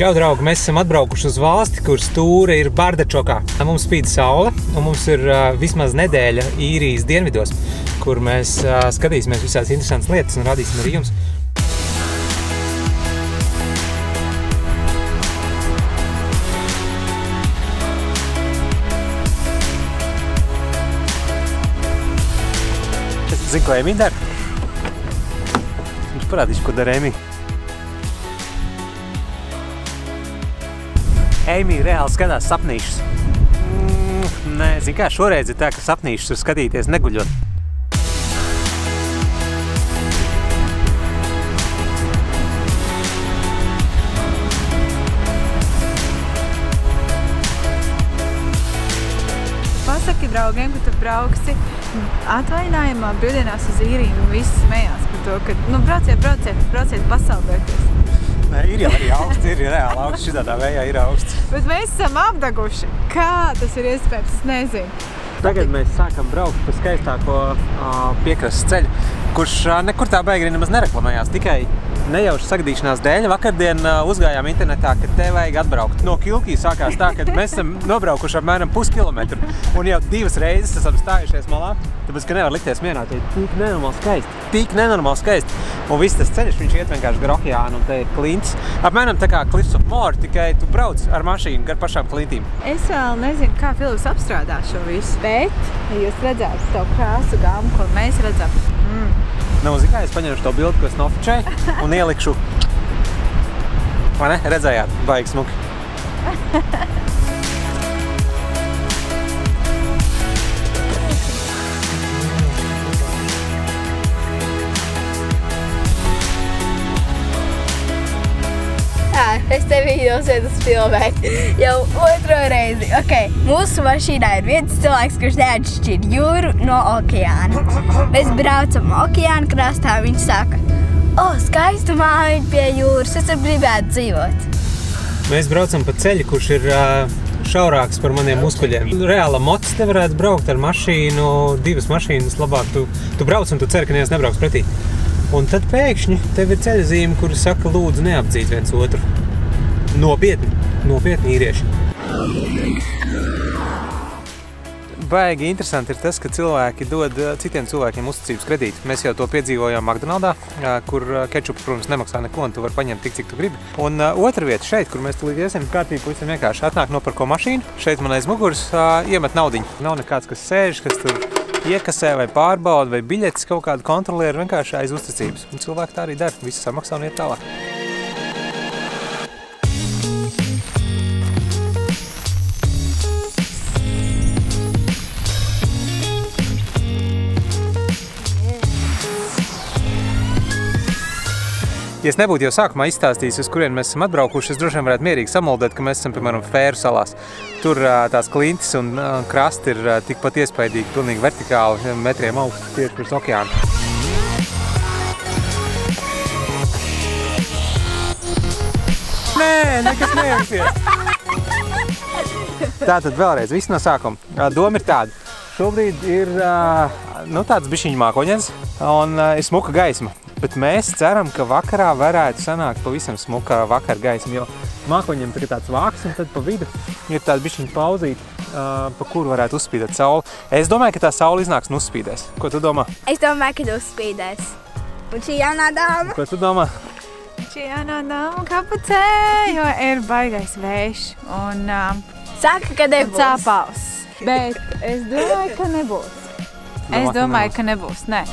Čau, draugi! Mēs esam atbraukuši uz valsti, kur stūra ir Bardačokā. Mums spīd saule, un mums ir vismaz nedēļa īrijas dienvidos, kur mēs skatīsimies visādas interesantas lietas un radīsim arī jums. Es zinu, ko Emī dara. Viņš parādīšu, ko dara Emī. Emī reāli skatās sapnīšus. Nē, zini kā, šoreiz ir tā, ka sapnīšus var skatīties neguļot. Pasaki draugiem, ka tu brauksi atvaļinājumā brīvdienās uz īriju un visi smējās par to, ka, brauciet pasaulēties. Nē, ir jau arī augsts, ir reāli augsts, šitādā vējā ir augsts. Bet mēs esam apdaguši. Kā tas ir iespējams? Es nezinu. Tagad mēs sākam braukt pa skaistāko piekrastes ceļu, kurš nekur tā baigi nemaz nereklamējās, tikai nejauši sagadīšanās dēļ. Vakardien uzgājām internetā, ka te vajag atbraukt. No Kilkī sākās tā, ka mēs esam nobraukuši apmēram puskilometru un jau 2 reizes esam stājušies malā, tāpēc, ka nevar likties mierā, te ir tik nenormāli skaisti. Un viss tas ceļš, viņš iet vienkārši gar okeānu un te ir klints. Apmēram tā kā Cliffs of Moher, tikai tu brauc ar mašīnu gar pašām klintīm. Es vēl nezinu, kā Filips apstrādā šo visu, bet, ja jūs redzētu to krāsu gāmu, ko mēs redzam. Nu, zini kā, es paņemšu to bildi, ko es nofočēju un ielikšu. Vai ne? Redzējāt? Baigi smuki. Es tevi nosēdus filmēt jau 2. reizi. Okay. Mūsu mašīnā ir viens cilvēks, kurš neatšķir jūru no okeāna. Mēs braucam okeāna krastā, viņš saka, skaista mājiņa pie jūras, es gribētu dzīvot. Mēs braucam pa ceļu, kurš ir šaurāks par maniem muskuļiem. Reāla mocis te varētu braukt ar mašīnu, 2 mašīnas labāk. Tu brauc un tu cer, ka neviens nebrauks pretī. Un tad pēkšņi tev ir ceļzīme, kuri saka, lūdzu neapdzīt viens otru. Nopietni īrieši. Baigi interesanti ir tas, ka cilvēki dod citiem cilvēkiem uzticības kredītu. Mēs jau to piedzīvojām McDonaldā, kur kečups, protams, nemaksā neko, un tu vari paņemt tik, cik tu gribi. Un otra vieta šeit, kur mēs tulīt iesim, kārtīgi pavisam vienkārši atnāk nopirko mašīnu. Šeit man aiz muguras iemet naudiņu. Nav nekāds, kas sēž, kas tur iekasē vai pārbauda vai biļetes kaut kādu kontrolieru, vienkārši aiz uzticības. Un cilvēki tā arī dara. Visi samaksā un iet tālāk. Ja es nebūtu jau sākumā izstāstījis, uz kurien mēs esam atbraukuši, es droši vien varētu mierīgi samuldēt, ka mēs esam, piemēram, Fēru salās. Tur tās klintis un krasti ir tikpat iespaidīgi, pilnīgi vertikāli, metriem augstu tieši pirms okeāna. Nē, nekas neieviesies. Tātad vēlreiz, viss no sākuma. Doma ir tāda. Šobrīd ir tāds bišķiņu mākoņens un ir smuka gaisma. Bet mēs ceram, ka vakarā varētu sanākt pavisam smuka vakar gaisma, jo mākoņiem ir tāds vāks, un tad pa vidu ir tāda bišķiņa pauzīt, pa kuru varētu uzspīdēt sauli. Es domāju, ka tā saule iznāks un uzspīdēs. Ko tu domā? Es domāju, ka uzspīdēs. Un šī jaunā dāma? Ko tu domā? Šī jaunā dāma kapacē, jo ir baigais vējš un saka, ka nebūs. Cāpaus. Bet es domāju, ka nebūs. Es domāju, ka nebūs, nē.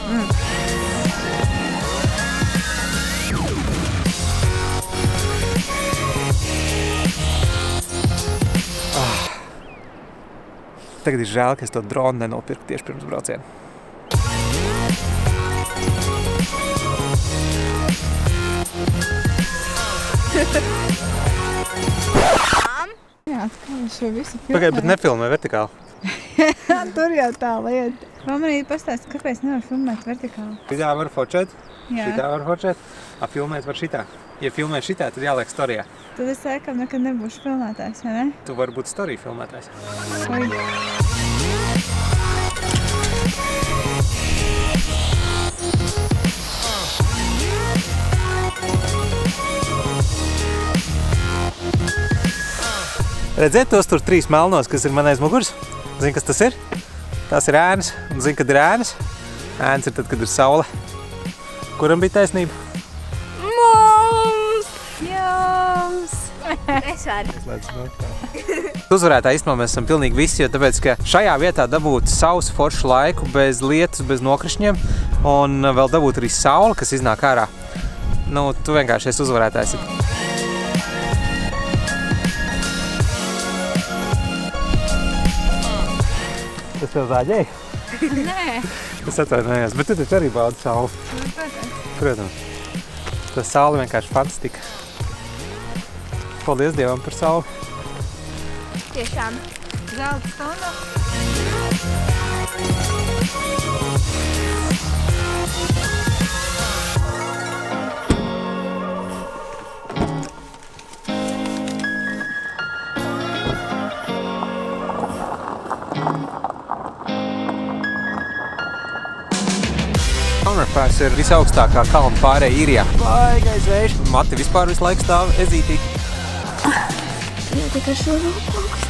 Tagad ir žēl, ka es to dronu nenopirku tieši pirms brauciena. Jā, atkal šo visu filmē. Pagaid, bet nefilmē vertikāli. Tur jau tā lieta. Mammanī pastāst, kāpēc nevar filmēt vertikāli? Šitā var fočēt, Jā. šitā var fočēt, a filmēt var šitā. Ja filmē šitā, tad jāliek storijā. Tad es laikam nekad nebūšu filmētājs, vai ne? Tu vari būt storiju filmētājs. Oi. Redziet tos tur 3 melnos, kas ir man aiz muguras? Zini, kas tas ir? Tas ir ēnas. Un zini, kad ir ēnas? Ēnas ir tad, kad ir saule. Kuram bija taisnība? Mums! Jums! Es varu. Uzvarētā īstenībā mēs esam pilnīgi visi, jo tāpēc, ka šajā vietā dabūt sausu foršu laiku bez lietus, bez nokrišņiem un vēl dabūt arī saule, kas iznāk ārā. Nu, tu vienkārši esi uzvarētājs. Tas tev zāģēja? Nē. Es atvainojos, bet tu taču arī baudi sauli. Protams. Tas saule vienkārši fantastika. Paldies Dievam par sauli. Tiešām. Zelta stunda. Kalnarpērs ir visaugstākā kalna pārēja Īrijā. Baigais vējš. Mati vispār visu laiku stāv ezītī. Jā, tikai šo rūpāks.